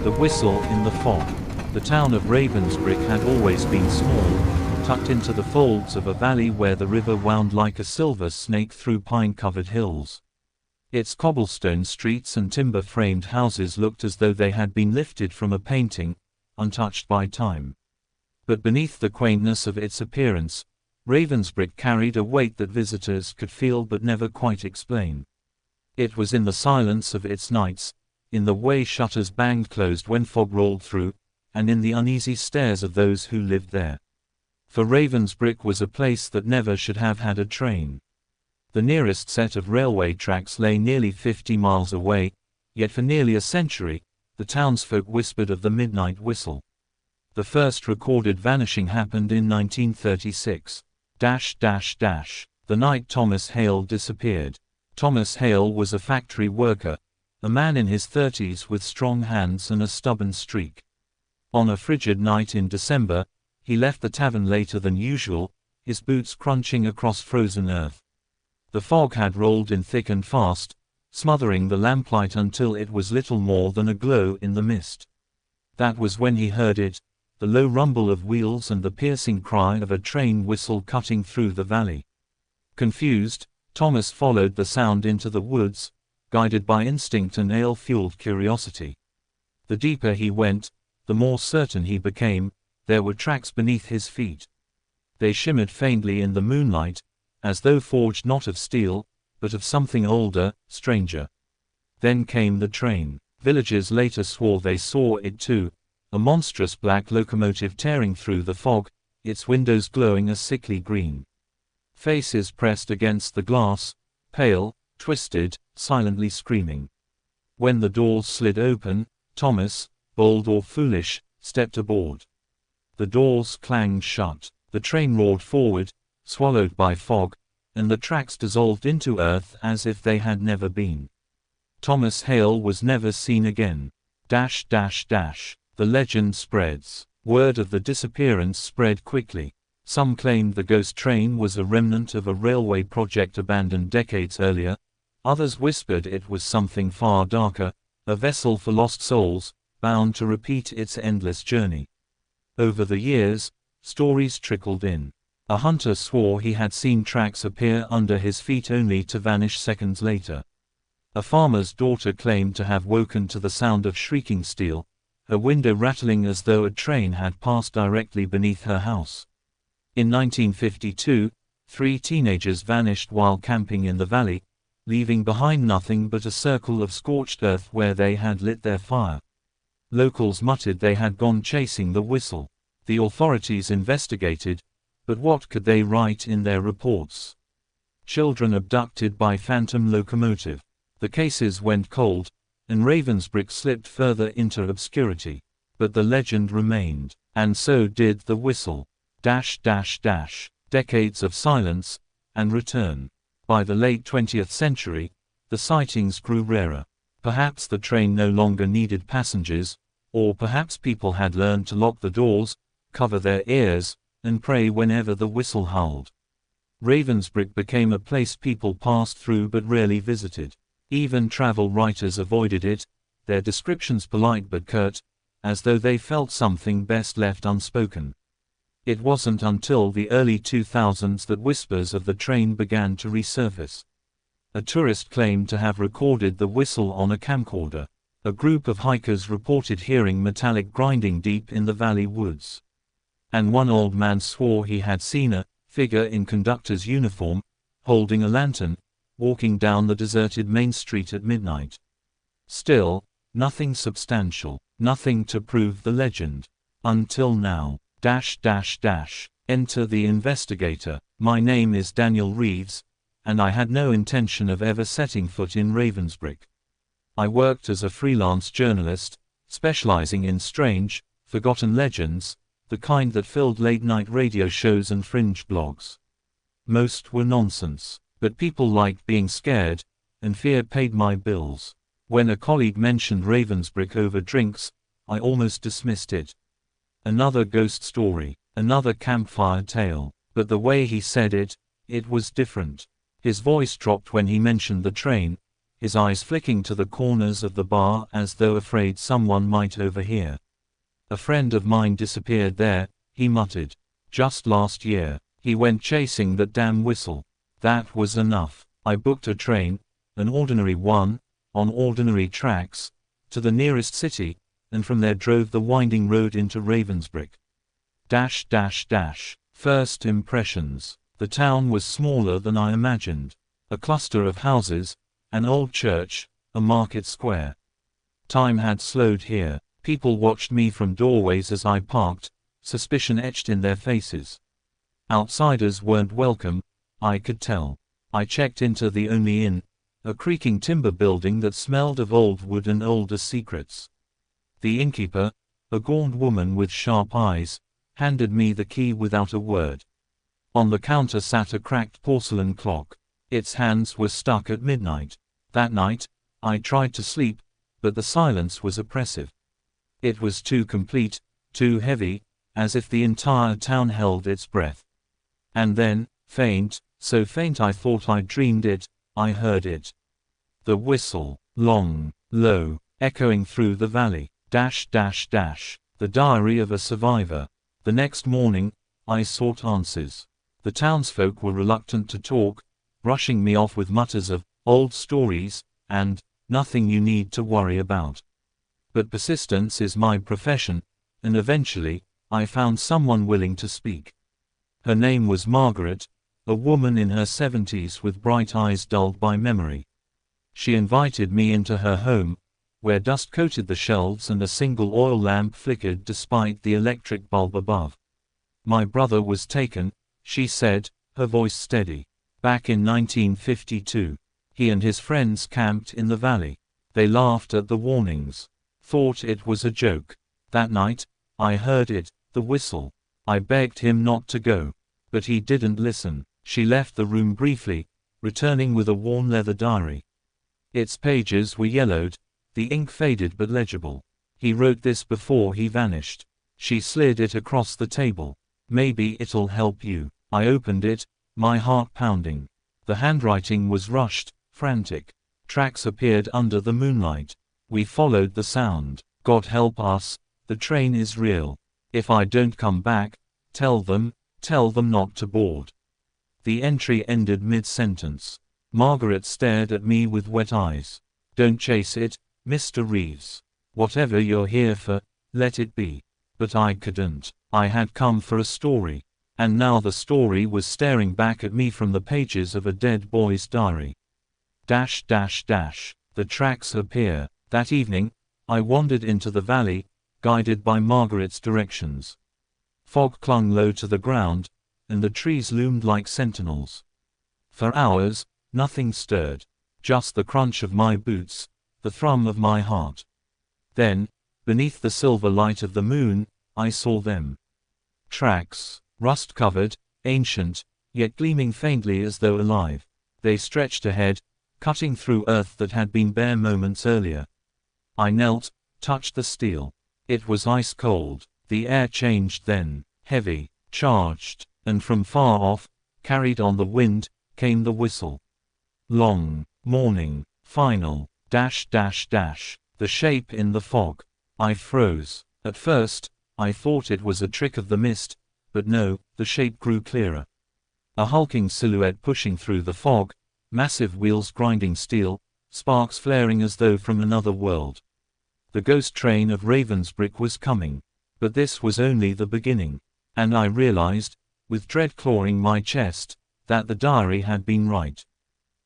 The whistle in the fog. The town of Ravensbrook had always been small, tucked into the folds of a valley where the river wound like a silver snake through pine-covered hills. Its cobblestone streets and timber-framed houses looked as though they had been lifted from a painting, untouched by time. But beneath the quaintness of its appearance, Ravensbrook carried a weight that visitors could feel but never quite explain. It was in the silence of its nights, in the way shutters banged closed when fog rolled through, and in the uneasy stares of those who lived there. For Ravensbrook was a place that never should have had a train. The nearest set of railway tracks lay nearly 50 miles away, yet for nearly a century, the townsfolk whispered of the midnight whistle. The first recorded vanishing happened in 1936. The night Thomas Hale disappeared. Thomas Hale was a factory worker, a man in his 30s with strong hands and a stubborn streak. On a frigid night in December, he left the tavern later than usual, his boots crunching across frozen earth. The fog had rolled in thick and fast, smothering the lamplight until it was little more than a glow in the mist. That was when he heard it, the low rumble of wheels and the piercing cry of a train whistle cutting through the valley. Confused, Thomas followed the sound into the woods, guided by instinct and ale-fueled curiosity. The deeper he went, the more certain he became, there were tracks beneath his feet. They shimmered faintly in the moonlight, as though forged not of steel, but of something older, stranger. Then came the train. Villagers later swore they saw it too, a monstrous black locomotive tearing through the fog, its windows glowing a sickly green. Faces pressed against the glass, pale, twisted, silently screaming. When the doors slid open, Thomas, bold or foolish, stepped aboard. The doors clanged shut, the train roared forward, swallowed by fog, and the tracks dissolved into earth as if they had never been. Thomas Hale was never seen again. The legend spreads. Word of the disappearance spread quickly. Some claimed the ghost train was a remnant of a railway project abandoned decades earlier, others whispered it was something far darker, a vessel for lost souls, bound to repeat its endless journey. Over the years, stories trickled in. A hunter swore he had seen tracks appear under his feet only to vanish seconds later. A farmer's daughter claimed to have woken to the sound of shrieking steel, her window rattling as though a train had passed directly beneath her house. In 1952, 3 teenagers vanished while camping in the valley, leaving behind nothing but a circle of scorched earth where they had lit their fire. Locals muttered they had gone chasing the whistle. The authorities investigated, but what could they write in their reports? Children abducted by phantom locomotive. The cases went cold, and Ravensbrook slipped further into obscurity. But the legend remained, and so did the whistle. Decades of silence, and return. By the late 20th century, the sightings grew rarer. Perhaps the train no longer needed passengers, or perhaps people had learned to lock the doors, cover their ears, and pray whenever the whistle howled. Ravensbrook became a place people passed through but rarely visited. Even travel writers avoided it, their descriptions polite but curt, as though they felt something best left unspoken. It wasn't until the early 2000s that whispers of the train began to resurface. A tourist claimed to have recorded the whistle on a camcorder. A group of hikers reported hearing metallic grinding deep in the valley woods. And one old man swore he had seen a figure in conductor's uniform, holding a lantern, walking down the deserted main street at midnight. Still, nothing substantial, nothing to prove the legend. Until now. Enter the investigator. My name is Daniel Reeves, and I had no intention of ever setting foot in Ravensbrook. I worked as a freelance journalist, specializing in strange, forgotten legends, the kind that filled late-night radio shows and fringe blogs. Most were nonsense, but people liked being scared, and fear paid my bills. When a colleague mentioned Ravensbrook over drinks, I almost dismissed it. Another ghost story, another campfire tale, but the way he said it, it was different. His voice dropped when he mentioned the train, his eyes flicking to the corners of the bar as though afraid someone might overhear. "A friend of mine disappeared there," he muttered. "Just last year. He went chasing that damn whistle. That was enough. I booked a train, an ordinary one, on ordinary tracks, to the nearest city, and from there drove the winding road into Ravensbrook. First impressions. The town was smaller than I imagined. A cluster of houses, an old church, a market square. Time had slowed here. People watched me from doorways as I parked, suspicion etched in their faces. Outsiders weren't welcome, I could tell. I checked into the only inn, a creaking timber building that smelled of old wood and older secrets. The innkeeper, a gaunt woman with sharp eyes, handed me the key without a word. On the counter sat a cracked porcelain clock. Its hands were stuck at midnight. That night, I tried to sleep, but the silence was oppressive. It was too complete, too heavy, as if the entire town held its breath. And then, faint, so faint I thought I dreamed it, I heard it. The whistle, long, low, echoing through the valley. The diary of a survivor. The next morning, I sought answers. The townsfolk were reluctant to talk, brushing me off with mutters of old stories and nothing you need to worry about. But persistence is my profession, and eventually, I found someone willing to speak. Her name was Margaret, a woman in her 70s with bright eyes dulled by memory. She invited me into her home, where dust coated the shelves and a single oil lamp flickered despite the electric bulb above. "My brother was taken," she said, her voice steady. "Back in 1952. He and his friends camped in the valley. They laughed at the warnings. Thought it was a joke. That night, I heard it, the whistle. I begged him not to go. But he didn't listen." She left the room briefly, returning with a worn leather diary. Its pages were yellowed, the ink faded but legible. "He wrote this before he vanished." She slid it across the table. "Maybe it'll help you." I opened it, my heart pounding. The handwriting was rushed, frantic. Tracks appeared under the moonlight. We followed the sound. "God help us, the train is real. If I don't come back, tell them not to board." The entry ended mid-sentence. Margaret stared at me with wet eyes. "Don't chase it, Mr. Reeves. Whatever you're here for, let it be." But I couldn't. I had come for a story. And now the story was staring back at me from the pages of a dead boy's diary. The tracks appear. That evening, I wandered into the valley, guided by Margaret's directions. Fog clung low to the ground, and the trees loomed like sentinels. For hours, nothing stirred. Just the crunch of my boots, the thrum of my heart. Then, beneath the silver light of the moon, I saw them. Tracks, rust-covered, ancient, yet gleaming faintly as though alive. They stretched ahead, cutting through earth that had been bare moments earlier. I knelt, touched the steel. It was ice cold. The air changed then, heavy, charged, and from far off, carried on the wind, came the whistle. Long, mourning, final, the shape in the fog. I froze. At first, I thought it was a trick of the mist, but no, the shape grew clearer. A hulking silhouette pushing through the fog, massive wheels grinding steel, sparks flaring as though from another world. The ghost train of Ravensbrook was coming. But this was only the beginning. And I realized, with dread clawing my chest, that the diary had been right.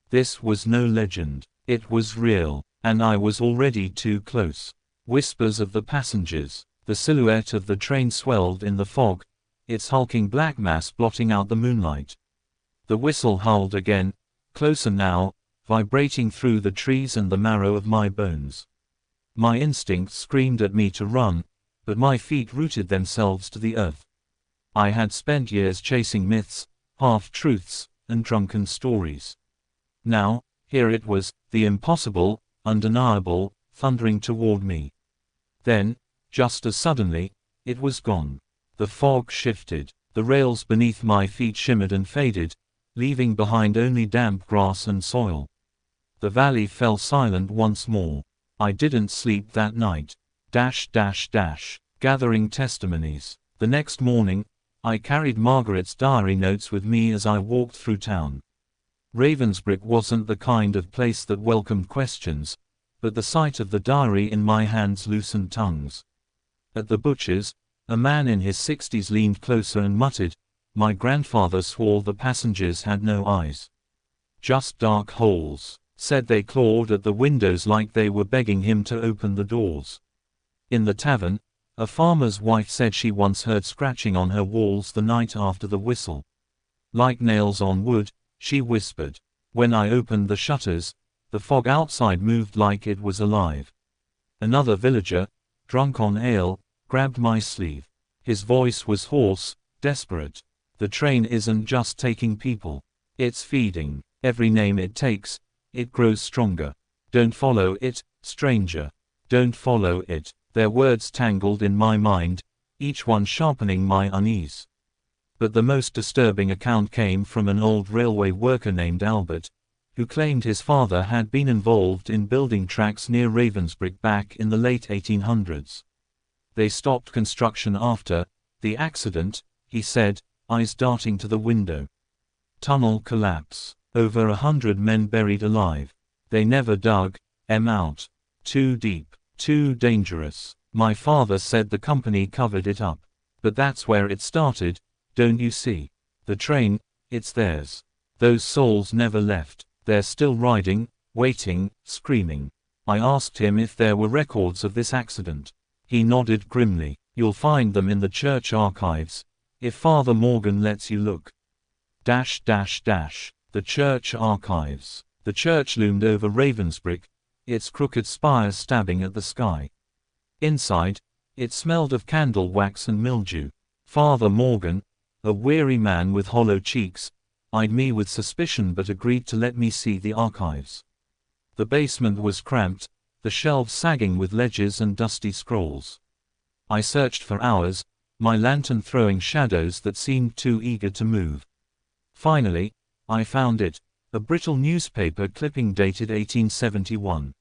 This was no legend. It was real, and I was already too close. Whispers of the passengers. The silhouette of the train swelled in the fog, its hulking black mass blotting out the moonlight. The whistle howled again, closer now, vibrating through the trees and the marrow of my bones. My instincts screamed at me to run, but my feet rooted themselves to the earth. I had spent years chasing myths, half-truths, and drunken stories. Now, here it was, the impossible, undeniable, thundering toward me. Then, just as suddenly, it was gone. The fog shifted. The rails beneath my feet shimmered and faded, leaving behind only damp grass and soil. The valley fell silent once more. I didn't sleep that night. Gathering testimonies. The next morning, I carried Margaret's diary notes with me as I walked through town. Ravensbrook wasn't the kind of place that welcomed questions, but the sight of the diary in my hands loosened tongues. At the butcher's, a man in his 60s leaned closer and muttered, "My grandfather swore the passengers had no eyes. Just dark holes," said they clawed at the windows like they were begging him to open the doors. In the tavern, a farmer's wife said she once heard scratching on her walls the night after the whistle. Like nails on wood, she whispered. When I opened the shutters, the fog outside moved like it was alive. Another villager, drunk on ale, grabbed my sleeve. His voice was hoarse, desperate. "The train isn't just taking people. It's feeding. Every name it takes, it grows stronger. Don't follow it, stranger. Don't follow it." Their words tangled in my mind, each one sharpening my unease. But the most disturbing account came from an old railway worker named Albert, who claimed his father had been involved in building tracks near Ravensbrook back in the late 1800s. They stopped construction after the accident, he said, eyes darting to the window. Tunnel collapse. Over 100 men buried alive. They never dug them out. Too deep. Too dangerous. My father said the company covered it up. But that's where it started, don't you see? The train, it's theirs. Those souls never left. They're still riding, waiting, screaming. I asked him if there were records of this accident. He nodded grimly. You'll find them in the church archives, if Father Morgan lets you look. The church archives. The church loomed over Ravensbrook, its crooked spire stabbing at the sky. Inside, it smelled of candle wax and mildew. Father Morgan, a weary man with hollow cheeks, eyed me with suspicion but agreed to let me see the archives. The basement was cramped, the shelves sagging with ledgers and dusty scrolls. I searched for hours, my lantern throwing shadows that seemed too eager to move. Finally, I found it, a brittle newspaper clipping dated 1871.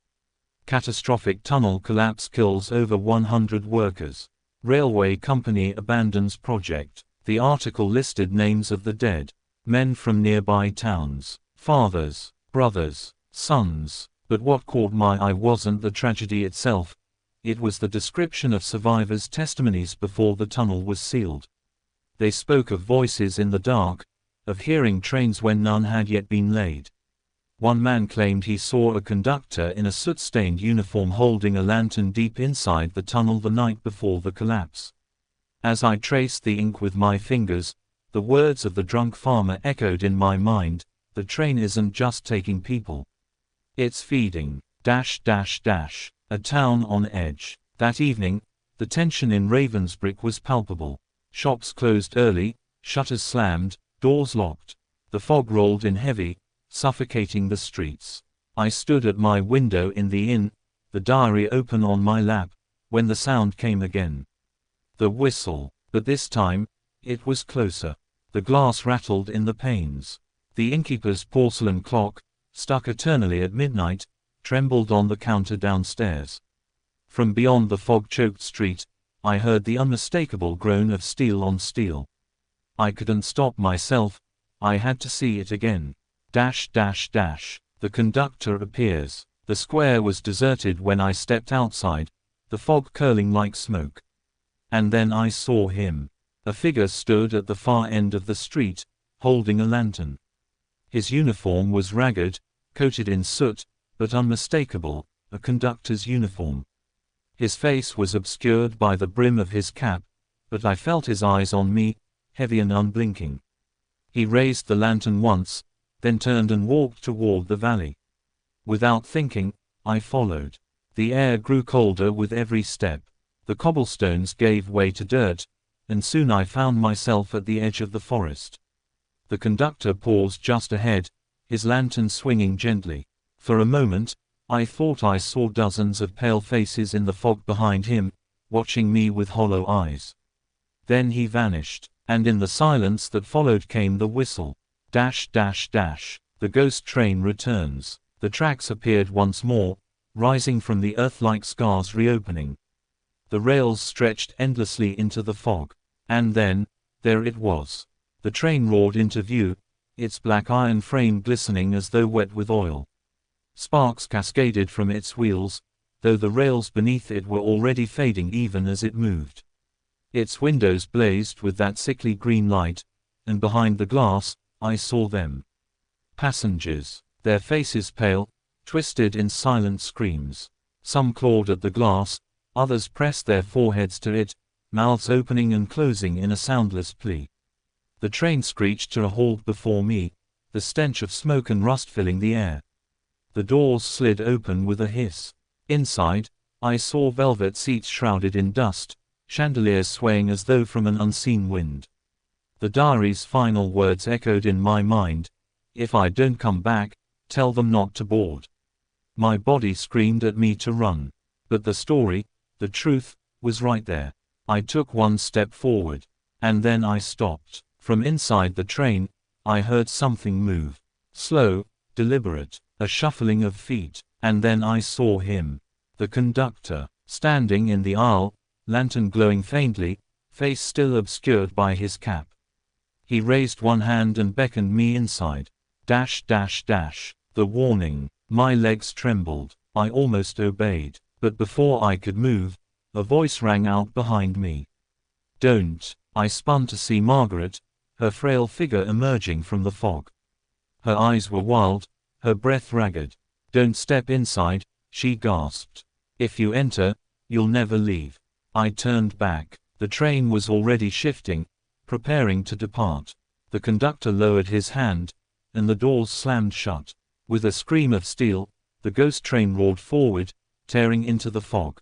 Catastrophic tunnel collapse kills over 100 workers. Railway company abandons project. The article listed names of the dead. Men from nearby towns. Fathers, brothers, sons. But what caught my eye wasn't the tragedy itself. It was the description of survivors' testimonies before the tunnel was sealed. They spoke of voices in the dark, of hearing trains when none had yet been laid. One man claimed he saw a conductor in a soot-stained uniform holding a lantern deep inside the tunnel the night before the collapse. As I traced the ink with my fingers, the words of the drunk farmer echoed in my mind, "The train isn't just taking people. It's feeding. A town on edge." That evening, the tension in Ravensbrook was palpable. Shops closed early, shutters slammed, doors locked. The fog rolled in heavy, suffocating the streets. I stood at my window in the inn, the diary open on my lap, when the sound came again. The whistle. But this time, it was closer. The glass rattled in the panes. The innkeeper's porcelain clock, stuck eternally at midnight, trembled on the counter downstairs. From beyond the fog-choked street, I heard the unmistakable groan of steel on steel. I couldn't stop myself, I had to see it again. The conductor appears. The square was deserted when I stepped outside, the fog curling like smoke. And then I saw him. A figure stood at the far end of the street, holding a lantern. His uniform was ragged, coated in soot, but unmistakable, a conductor's uniform. His face was obscured by the brim of his cap, but I felt his eyes on me, heavy and unblinking. He raised the lantern once, then turned and walked toward the valley. Without thinking, I followed. The air grew colder with every step. The cobblestones gave way to dirt, and soon I found myself at the edge of the forest. The conductor paused just ahead, his lantern swinging gently. For a moment, I thought I saw dozens of pale faces in the fog behind him, watching me with hollow eyes. Then he vanished, and in the silence that followed came the whistle. The ghost train returns. The tracks appeared once more, rising from the earth-like scars reopening. The rails stretched endlessly into the fog. And then, there it was. The train roared into view, its black iron frame glistening as though wet with oil. Sparks cascaded from its wheels, though the rails beneath it were already fading even as it moved. Its windows blazed with that sickly green light, and behind the glass, I saw them. Passengers, their faces pale, twisted in silent screams. Some clawed at the glass, others pressed their foreheads to it, mouths opening and closing in a soundless plea. The train screeched to a halt before me, the stench of smoke and rust filling the air. The doors slid open with a hiss. Inside, I saw velvet seats shrouded in dust, chandeliers swaying as though from an unseen wind. The diary's final words echoed in my mind: "If I don't come back, tell them not to board." My body screamed at me to run. But the story, the truth, was right there. I took one step forward. And then I stopped. From inside the train, I heard something move. Slow, deliberate, a shuffling of feet. And then I saw him. The conductor, standing in the aisle, lantern glowing faintly, face still obscured by his cap. He raised one hand and beckoned me inside. Dash dash dash. The warning. My legs trembled. I almost obeyed. But before I could move, a voice rang out behind me. "Don't." I spun to see Margaret, her frail figure emerging from the fog. Her eyes were wild, her breath ragged. "Don't step inside," she gasped. "If you enter, you'll never leave." I turned back. The train was already shifting, preparing to depart. The conductor lowered his hand, and the doors slammed shut. With a scream of steel, the ghost train roared forward, tearing into the fog.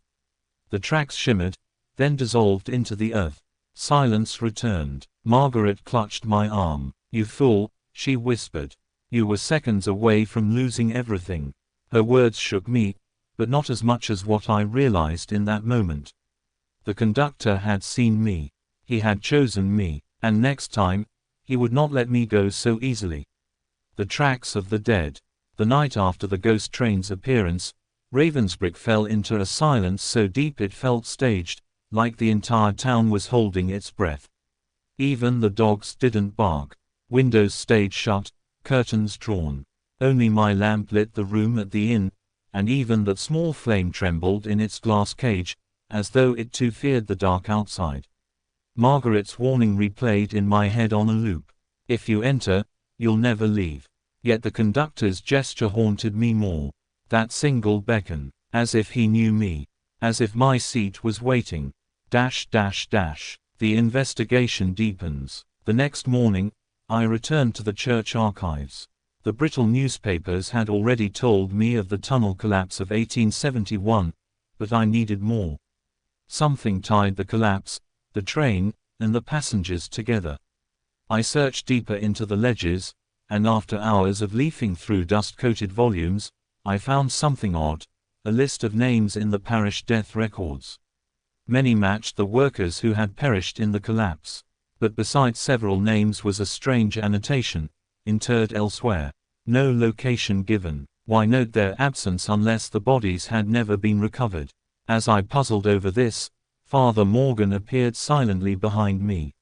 The tracks shimmered, then dissolved into the earth. Silence returned. Margaret clutched my arm. "You fool," she whispered. "You were seconds away from losing everything." Her words shook me, but not as much as what I realized in that moment. The conductor had seen me. He had chosen me, and next time, he would not let me go so easily. The tracks of the dead. The night after the ghost train's appearance, Ravensbrook fell into a silence so deep it felt staged, like the entire town was holding its breath. Even the dogs didn't bark. Windows stayed shut, curtains drawn. Only my lamp lit the room at the inn, and even that small flame trembled in its glass cage, as though it too feared the dark outside. Margaret's warning replayed in my head on a loop. "If you enter, you'll never leave." Yet the conductor's gesture haunted me more. That single beckon, as if he knew me, as if my seat was waiting. Dash dash dash. The investigation deepens. The next morning, I returned to the church archives. The brittle newspapers had already told me of the tunnel collapse of 1871, but I needed more. Something tied the collapse, the train, and the passengers together. I searched deeper into the ledgers, and after hours of leafing through dust-coated volumes, I found something odd, a list of names in the parish death records. Many matched the workers who had perished in the collapse. But beside several names was a strange annotation: interred elsewhere. No location given. Why note their absence unless the bodies had never been recovered? As I puzzled over this, Father Morgan appeared silently behind me.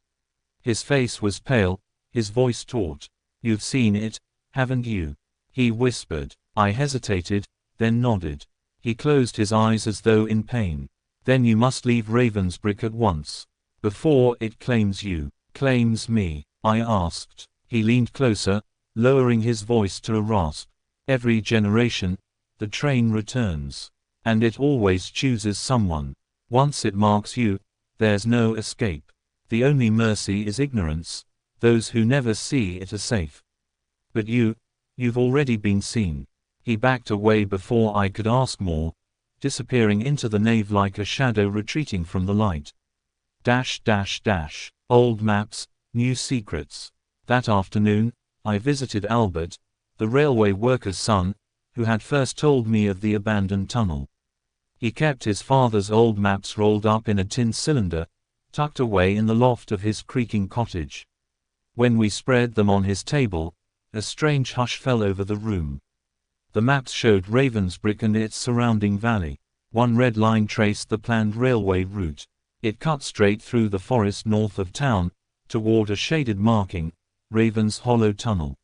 His face was pale, his voice taut. "You've seen it, haven't you?" he whispered. I hesitated, then nodded. He closed his eyes as though in pain. "Then you must leave Ravensbrook at once. Before it claims you." "Claims me?" I asked. He leaned closer, lowering his voice to a rasp. "Every generation, the train returns. And it always chooses someone. Once it marks you, there's no escape. The only mercy is ignorance. Those who never see it are safe. But you've already been seen." He backed away before I could ask more, disappearing into the nave like a shadow retreating from the light. Dash dash dash. Old maps, new secrets. That afternoon, I visited Albert, the railway worker's son, who had first told me of the abandoned tunnel. He kept his father's old maps rolled up in a tin cylinder, tucked away in the loft of his creaking cottage. When we spread them on his table, a strange hush fell over the room. The maps showed Ravensbrook and its surrounding valley. One red line traced the planned railway route. It cut straight through the forest north of town, toward a shaded marking, Raven's Hollow Tunnel.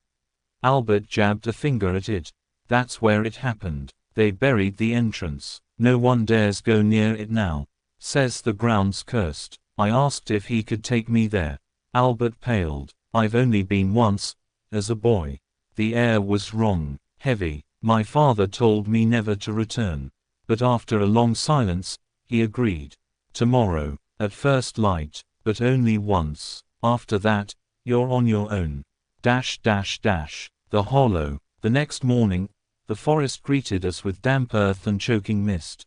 Albert jabbed a finger at it. That's where it happened. They buried the entrance. No one dares go near it now. Says the ground's cursed. I asked if he could take me there. Albert paled. I've only been once, as a boy. The air was wrong, heavy. My father told me never to return. But after a long silence, he agreed. Tomorrow, at first light, but only once. After that, you're on your own. The hollow. The next morning, the forest greeted us with damp earth and choking mist.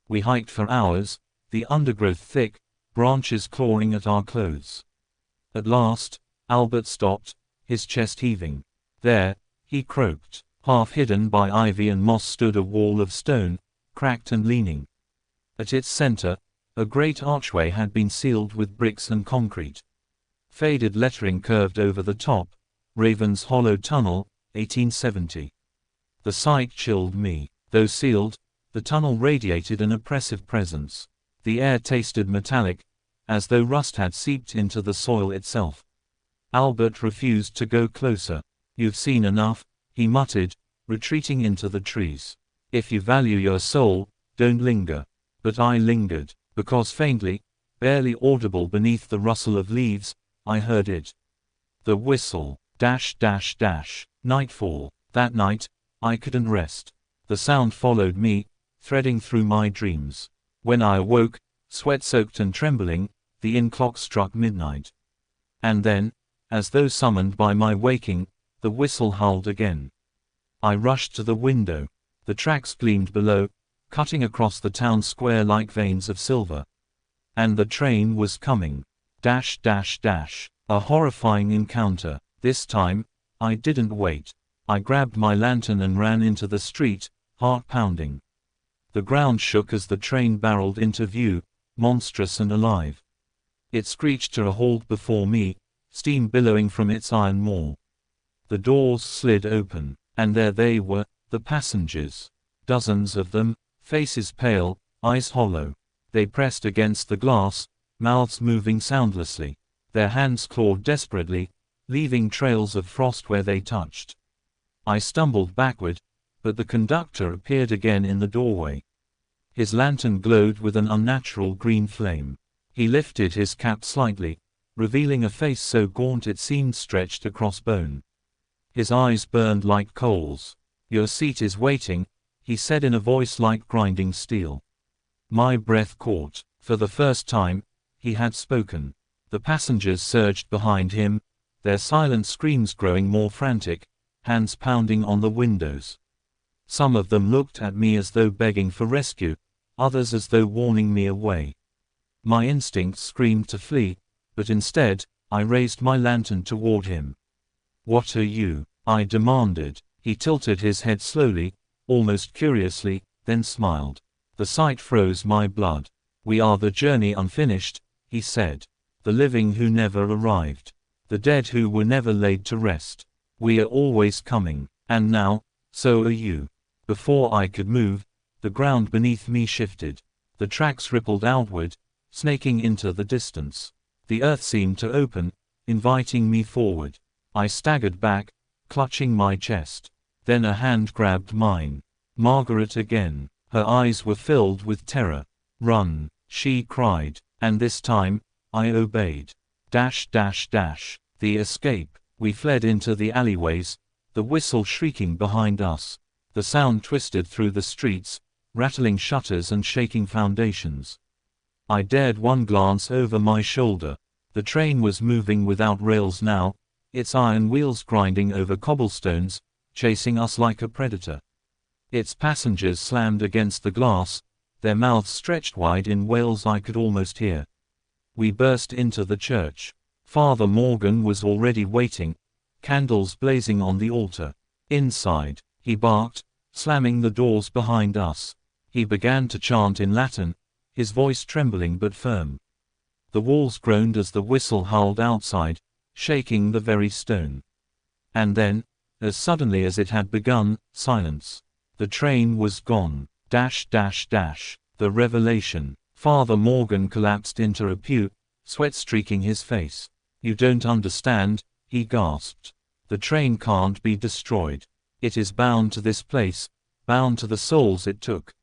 We hiked for hours, the undergrowth thick, branches clawing at our clothes. At last, Albert stopped, his chest heaving. There, he croaked. Half hidden by ivy and moss stood a wall of stone, cracked and leaning. At its center, a great archway had been sealed with bricks and concrete. Faded lettering curved over the top, Raven's Hollow Tunnel, 1870. The sight chilled me. Though sealed, the tunnel radiated an oppressive presence. The air tasted metallic, as though rust had seeped into the soil itself. Albert refused to go closer. You've seen enough, he muttered, retreating into the trees. If you value your soul, don't linger. But I lingered, because faintly, barely audible beneath the rustle of leaves, I heard it. The whistle. Nightfall. That night, I couldn't rest. The sound followed me, threading through my dreams. When I awoke, sweat-soaked and trembling, the inn clock struck midnight. And then, as though summoned by my waking, the whistle howled again. I rushed to the window. The tracks gleamed below, cutting across the town square like veins of silver. And the train was coming. A horrifying encounter. This time, I didn't wait. I grabbed my lantern and ran into the street, heart pounding. The ground shook as the train barreled into view, monstrous and alive. It screeched to a halt before me, steam billowing from its iron maw. The doors slid open, and there they were, the passengers. Dozens of them, faces pale, eyes hollow. They pressed against the glass, mouths moving soundlessly. Their hands clawed desperately, leaving trails of frost where they touched. I stumbled backward, but the conductor appeared again in the doorway. His lantern glowed with an unnatural green flame. He lifted his cap slightly, revealing a face so gaunt it seemed stretched across bone. His eyes burned like coals. "Your seat is waiting," he said in a voice like grinding steel. My breath caught. For the first time, he had spoken. The passengers surged behind him, their silent screams growing more frantic, hands pounding on the windows. Some of them looked at me as though begging for rescue, others as though warning me away. My instincts screamed to flee, but instead, I raised my lantern toward him. "What are you?" I demanded. He tilted his head slowly, almost curiously, then smiled. The sight froze my blood. "We are the journey unfinished," he said. "The living who never arrived. The dead who were never laid to rest. We are always coming. And now, so are you." Before I could move, the ground beneath me shifted. The tracks rippled outward, snaking into the distance. The earth seemed to open, inviting me forward. I staggered back, clutching my chest. Then a hand grabbed mine. Margaret again. Her eyes were filled with terror. "Run," she cried, and this time, I obeyed. The escape. We fled into the alleyways, the whistle shrieking behind us. The sound twisted through the streets, rattling shutters and shaking foundations. I dared one glance over my shoulder. The train was moving without rails now, its iron wheels grinding over cobblestones, chasing us like a predator. Its passengers slammed against the glass, their mouths stretched wide in wails I could almost hear. We burst into the church. Father Morgan was already waiting, candles blazing on the altar. "Inside," he barked, slamming the doors behind us. He began to chant in Latin, his voice trembling but firm. The walls groaned as the whistle howled outside, shaking the very stone. And then, As suddenly as it had begun, silence. The train was gone. The revelation. Father Morgan collapsed into a pew, sweat streaking his face. "You don't understand," he gasped. "The train can't be destroyed. It is bound to this place, bound to the souls it took.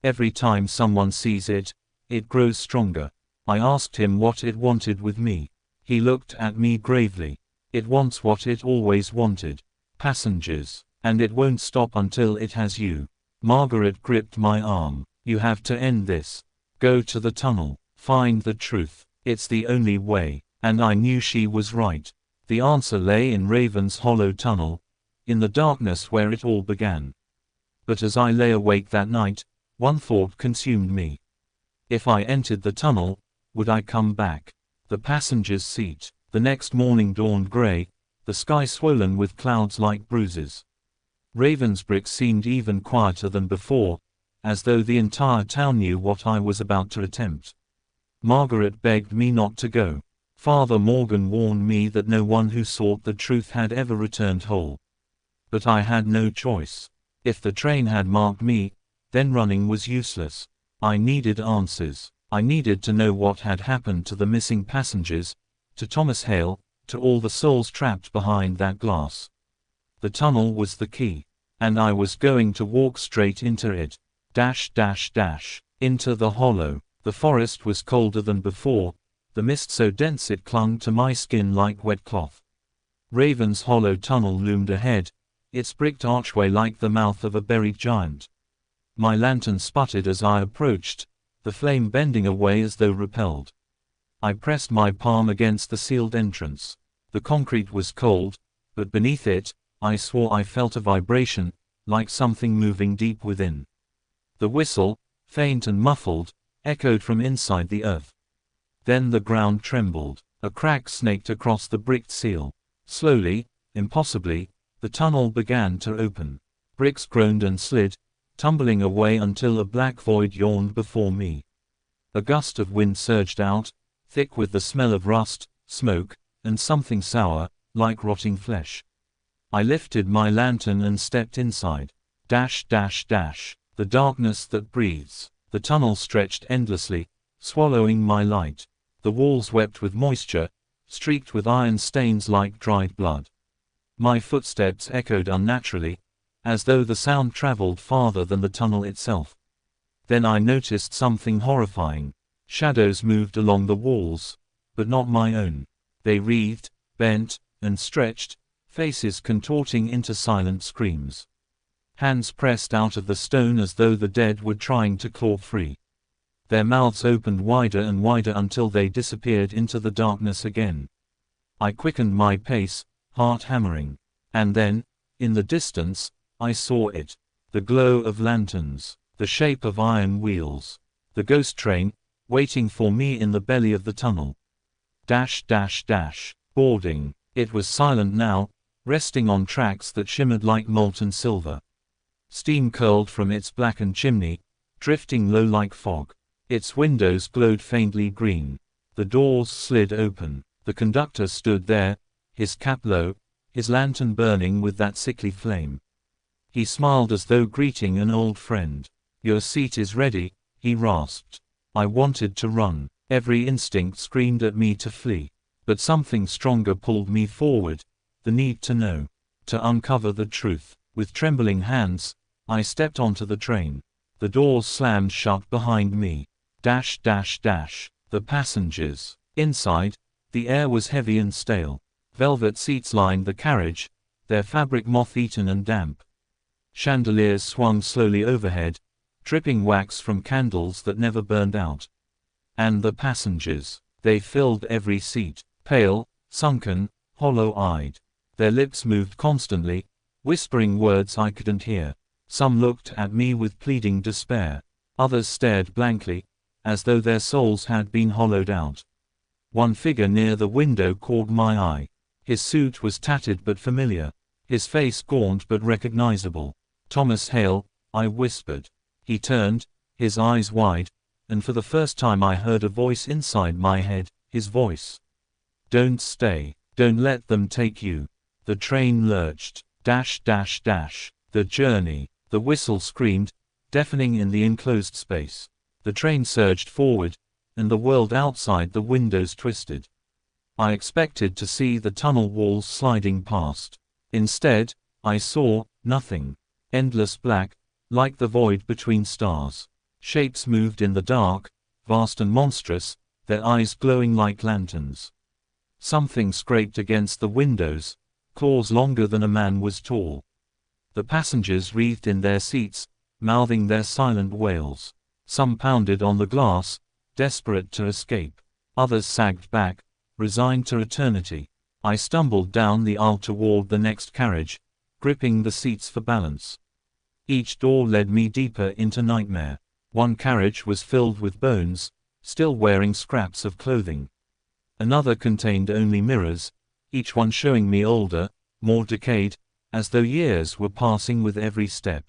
Every time someone sees it, it grows stronger." I asked him what it wanted with me. He looked at me gravely. "It wants what it always wanted. Passengers. And it won't stop until it has you." Margaret gripped my arm. "You have to end this. Go to the tunnel. Find the truth. It's the only way." And I knew she was right. The answer lay in Raven's hollow tunnel, in the darkness where it all began. But as I lay awake that night, one thought consumed me. If I entered the tunnel, would I come back? The passenger's seat. The next morning dawned gray, the sky swollen with clouds like bruises. Ravensbrook seemed even quieter than before, as though the entire town knew what I was about to attempt. Margaret begged me not to go. Father Morgan warned me that no one who sought the truth had ever returned whole. But I had no choice. If the train had marked me, then running was useless. I needed answers. I needed to know what had happened to the missing passengers, to Thomas Hale, to all the souls trapped behind that glass. The tunnel was the key, and I was going to walk straight into it. Into the hollow. The forest was colder than before, the mist so dense it clung to my skin like wet cloth. Raven's hollow tunnel loomed ahead, its bricked archway like the mouth of a buried giant. My lantern sputtered as I approached, the flame bending away as though repelled. I pressed my palm against the sealed entrance. The concrete was cold, but beneath it, I swore I felt a vibration, like something moving deep within. The whistle, faint and muffled, echoed from inside the earth. Then the ground trembled. A crack snaked across the bricked seal. Slowly, impossibly, the tunnel began to open. Bricks groaned and slid, tumbling away until a black void yawned before me. A gust of wind surged out, thick with the smell of rust, smoke, and something sour, like rotting flesh. I lifted my lantern and stepped inside. The darkness that breathes. The tunnel stretched endlessly, swallowing my light. The walls wept with moisture, streaked with iron stains like dried blood. My footsteps echoed unnaturally, as though the sound traveled farther than the tunnel itself. Then I noticed something horrifying. Shadows moved along the walls, but not my own. They wreathed, bent, and stretched, faces contorting into silent screams. Hands pressed out of the stone as though the dead were trying to claw free. Their mouths opened wider and wider until they disappeared into the darkness again. I quickened my pace, heart hammering. And then, in the distance, I saw it. The glow of lanterns, the shape of iron wheels. The ghost train, waiting for me in the belly of the tunnel. Boarding. It was silent now, resting on tracks that shimmered like molten silver. Steam curled from its blackened chimney, drifting low like fog. Its windows glowed faintly green. The doors slid open. The conductor stood there, his cap low, his lantern burning with that sickly flame. He smiled as though greeting an old friend. "Your seat is ready," he rasped. I wanted to run. Every instinct screamed at me to flee. But something stronger pulled me forward, the need to know, to uncover the truth. With trembling hands, I stepped onto the train. The doors slammed shut behind me. The passengers. Inside, the air was heavy and stale. Velvet seats lined the carriage, their fabric moth-eaten and damp. Chandeliers swung slowly overhead, dripping wax from candles that never burned out. And the passengers. They filled every seat, pale, sunken, hollow-eyed. Their lips moved constantly, whispering words I couldn't hear. Some looked at me with pleading despair. Others stared blankly, as though their souls had been hollowed out. One figure near the window caught my eye. His suit was tattered but familiar. His face gaunt but recognizable. "Thomas Hale," I whispered. He turned, his eyes wide, and for the first time I heard a voice inside my head, his voice. "Don't stay. Don't let them take you." The train lurched. The journey. The whistle screamed, deafening in the enclosed space. The train surged forward, and the world outside the windows twisted. I expected to see the tunnel walls sliding past. Instead, I saw nothing. Endless black, like the void between stars. Shapes moved in the dark, vast and monstrous, their eyes glowing like lanterns. Something scraped against the windows, claws longer than a man was tall. The passengers writhed in their seats, mouthing their silent wails. Some pounded on the glass, desperate to escape. Others sagged back, resigned to eternity. I stumbled down the aisle toward the next carriage, gripping the seats for balance. Each door led me deeper into nightmare. One carriage was filled with bones, still wearing scraps of clothing. Another contained only mirrors, each one showing me older, more decayed, as though years were passing with every step.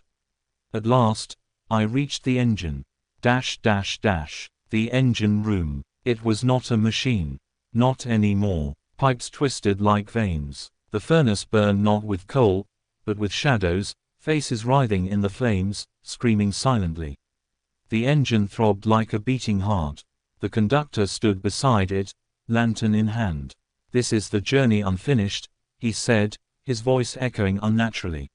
At last, I reached the engine. The engine room. It was not a machine. Not anymore. Pipes twisted like veins. The furnace burned not with coal, but with shadows, faces writhing in the flames, screaming silently. The engine throbbed like a beating heart. The conductor stood beside it, lantern in hand. "This is the journey unfinished," he said, his voice echoing unnaturally.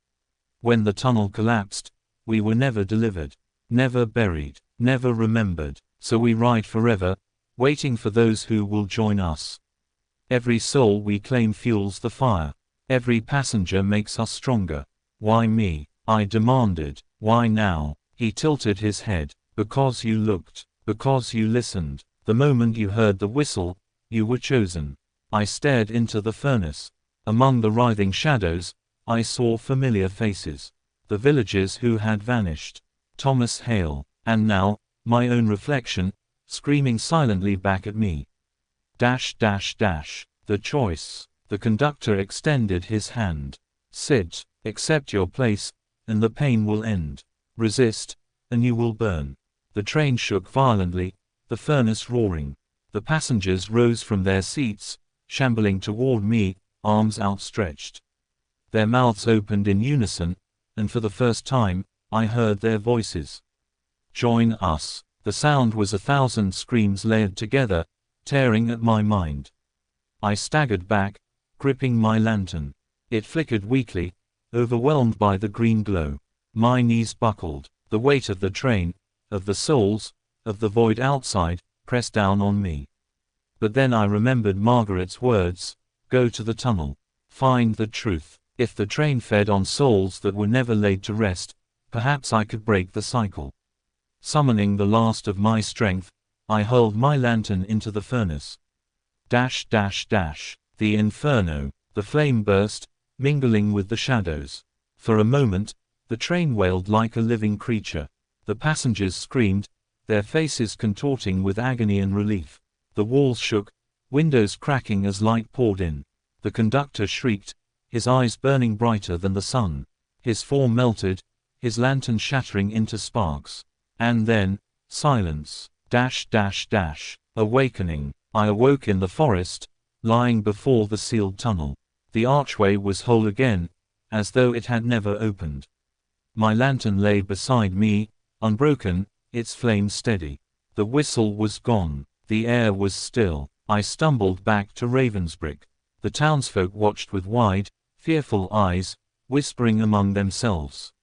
"When the tunnel collapsed, we were never delivered, never buried, never remembered. So we ride forever, waiting for those who will join us. Every soul we claim fuels the fire. Every passenger makes us stronger." "Why me?" I demanded. "Why now?" He tilted his head. "Because you looked. Because you listened. The moment you heard the whistle, you were chosen." I stared into the furnace. Among the writhing shadows, I saw familiar faces. The villagers who had vanished. Thomas Hale. And now, my own reflection, screaming silently back at me. The choice. The conductor extended his hand. "Sit, accept your place, and the pain will end. Resist, and you will burn." The train shook violently, the furnace roaring. The passengers rose from their seats, shambling toward me, arms outstretched. Their mouths opened in unison, and for the first time, I heard their voices. "Join us." The sound was 1,000 screams layered together, tearing at my mind. I staggered back, gripping my lantern. It flickered weakly, overwhelmed by the green glow. My knees buckled. The weight of the train, of the souls, of the void outside, pressed down on me. But then I remembered Margaret's words, "Go to the tunnel. Find the truth." If the train fed on souls that were never laid to rest, perhaps I could break the cycle. Summoning the last of my strength, I hurled my lantern into the furnace. The inferno. The flame burst, mingling with the shadows. For a moment, the train wailed like a living creature. The passengers screamed, their faces contorting with agony and relief. The walls shook, windows cracking as light poured in. The conductor shrieked, his eyes burning brighter than the sun. His form melted, his lantern shattering into sparks. And then, silence. Awakening. I awoke in the forest, lying before the sealed tunnel. The archway was whole again, as though it had never opened. My lantern lay beside me, unbroken, its flame steady. The whistle was gone. The air was still. I stumbled back to Ravensbrook. The townsfolk watched with wide, fearful eyes, whispering among themselves.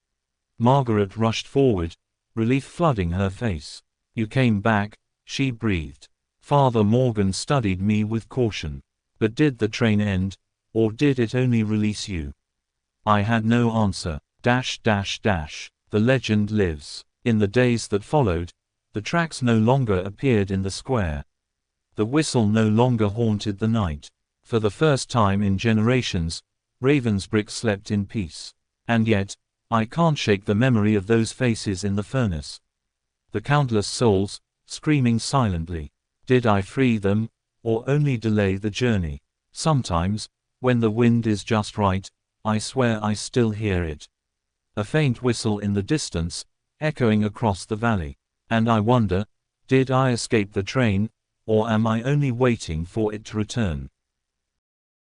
Margaret rushed forward, relief flooding her face. "You came back," she breathed. Father Morgan studied me with caution. "But did the train end, or did it only release you?" I had no answer. The legend lives. In the days that followed, the tracks no longer appeared in the square. The whistle no longer haunted the night. For the first time in generations, Ravensbrook slept in peace. And yet, I can't shake the memory of those faces in the furnace. The countless souls, screaming silently. Did I free them, or only delay the journey? Sometimes, when the wind is just right, I swear I still hear it. A faint whistle in the distance, echoing across the valley. And I wonder, did I escape the train, or am I only waiting for it to return?